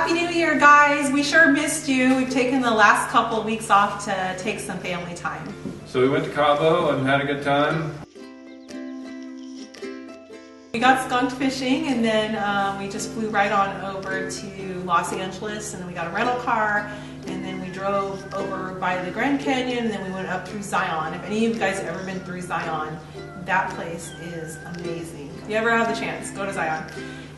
Happy New Year, guys. We sure missed you. We've taken the last couple weeks off to take some family time. So we went to Cabo and had a good time. We got skunk fishing, and then we just flew right on over to Los Angeles, and then we got a rental car, and then we drove over by the Grand Canyon, and then we went up through Zion. If any of you guys have ever been through Zion, that place is amazing. If you ever have the chance, go to Zion.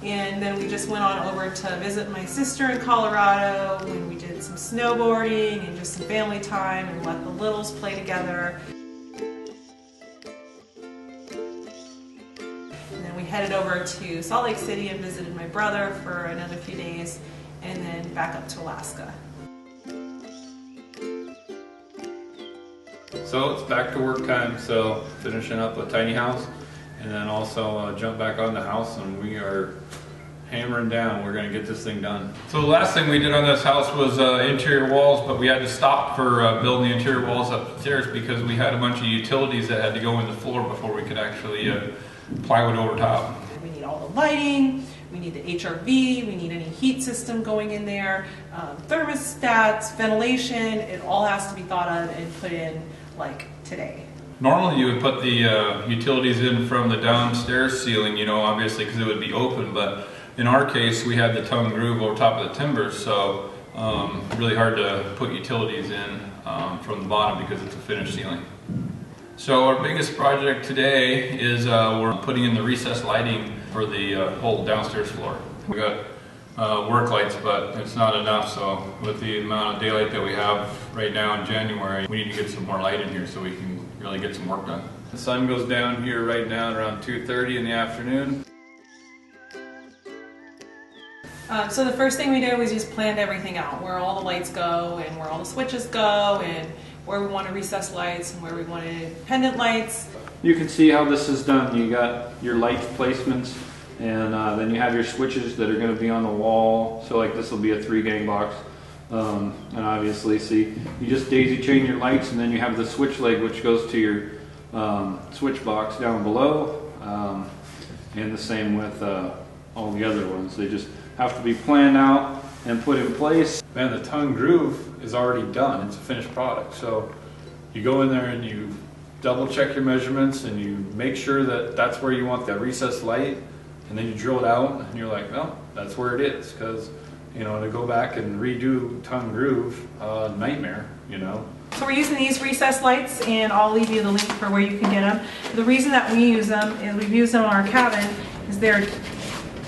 And then we just went on over to visit my sister in Colorado, and we did some snowboarding and just some family time and let the littles play together. And then we headed over to Salt Lake City and visited my brother for another few days, and then back up to Alaska. So it's back to work time, so finishing up a tiny house, and then also jump back on the house, and we are hammering down. We're going to get this thing done. So the last thing we did on this house was interior walls, but we had to stop for building the interior walls upstairs because we had a bunch of utilities that had to go in the floor before we could actually plywood over top. We need all the lighting, we need the HRV, we need any heat system going in there, thermostats, ventilation. It all has to be thought of and put in like today. Normally you would put the utilities in from the downstairs ceiling, you know, obviously because it would be open, but in our case we had the tongue groove over top of the timbers, so really hard to put utilities in from the bottom because it's a finished ceiling. So our biggest project today is we're putting in the recessed lighting for the whole downstairs floor. We got work lights, but it's not enough, so with the amount of daylight that we have right now in January, we need to get some more light in here so we can really get some work done. The sun goes down here right now at around 2:30 in the afternoon. So the first thing we did was just planned everything out, where all the lights go and where all the switches go and where we wanted recessed lights and where we wanted pendant lights. You can see how this is done. You got your light placements, and then you have your switches that are going to be on the wall. So like this will be a 3-gang box. And obviously, see, you just daisy chain your lights, and then you have the switch leg which goes to your switch box down below. And the same with all the other ones. They just have to be planned out and put in place. Man, the tongue groove is already done. It's a finished product. So you go in there and you double check your measurements and you make sure that that's where you want the recessed light, and then you drill it out and you're like, well, that's where it is, because you know, to go back and redo tongue groove, nightmare, you know. So we're using these recessed lights, and I'll leave you the link for where you can get them. The reason that we use them, and we've used them in our cabin, is they're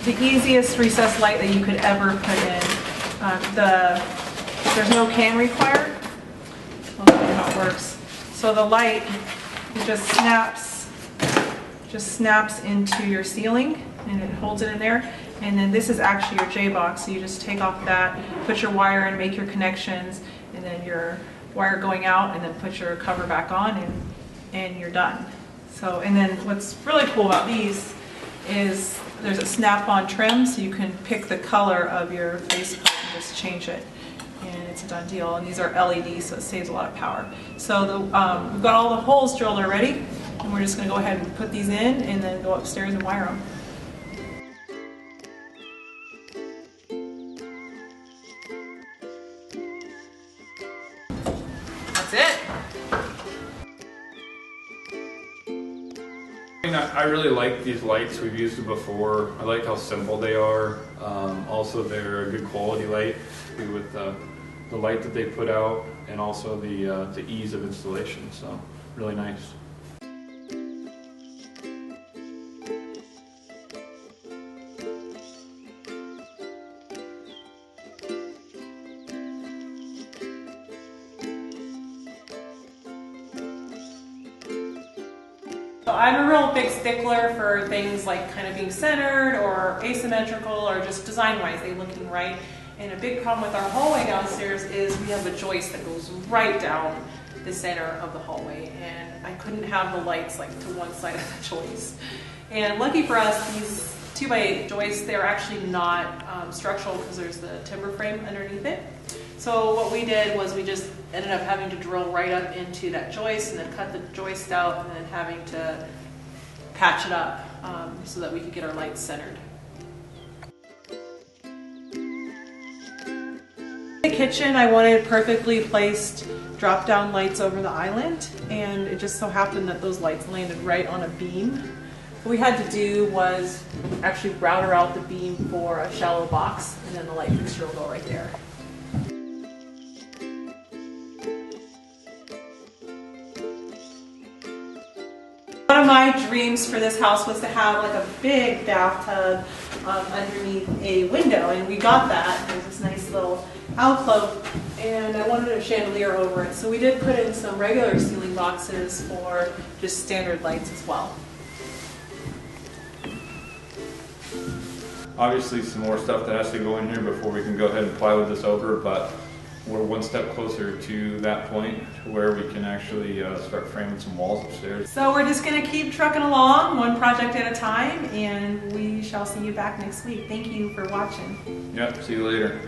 the easiest recessed light that you could ever put in. There's no can required. I'll show you how it works. So the light, it just snaps into your ceiling, and it holds it in there. And then this is actually your J-box, so you just take off that, put your wire in, make your connections, and then your wire going out, and then put your cover back on, and you're done. So, and then what's really cool about these is there's a snap-on trim, so you can pick the color of your faceplate and just change it, and it's a done deal. And these are LED, so it saves a lot of power. So we've got all the holes drilled already, and we're just going to go ahead and put these in, and then go upstairs and wire them. That's it. I really like these lights. We've used them before. I like how simple they are. Also, they're a good quality light with the light that they put out, and also the ease of installation. So, really nice. So I'm a real big stickler for things like kind of being centered or asymmetrical or just design-wise, they looking right. And a big problem with our hallway downstairs is we have a joist that goes right down the center of the hallway, and I couldn't have the lights like to one side of the joist. And lucky for us, these 2x8 joists, they're actually not structural because there's the timber frame underneath it. So what we did was we just ended up having to drill right up into that joist and then cut the joist out, and then having to patch it up so that we could get our lights centered. The kitchen, I wanted perfectly placed drop-down lights over the island, and it just so happened that those lights landed right on a beam. What we had to do was actually router out the beam for a shallow box, and then the light fixture will go right there. One of my dreams for this house was to have like a big bathtub underneath a window, and we got that. There's this nice little alcove, and I wanted a chandelier over it, so we did put in some regular ceiling boxes for just standard lights as well. Obviously some more stuff that has to go in here before we can go ahead and plywood this over, but we're one step closer to that point where we can actually start framing some walls upstairs. So we're just going to keep trucking along, one project at a time, and we shall see you back next week. Thank you for watching. Yep, see you later.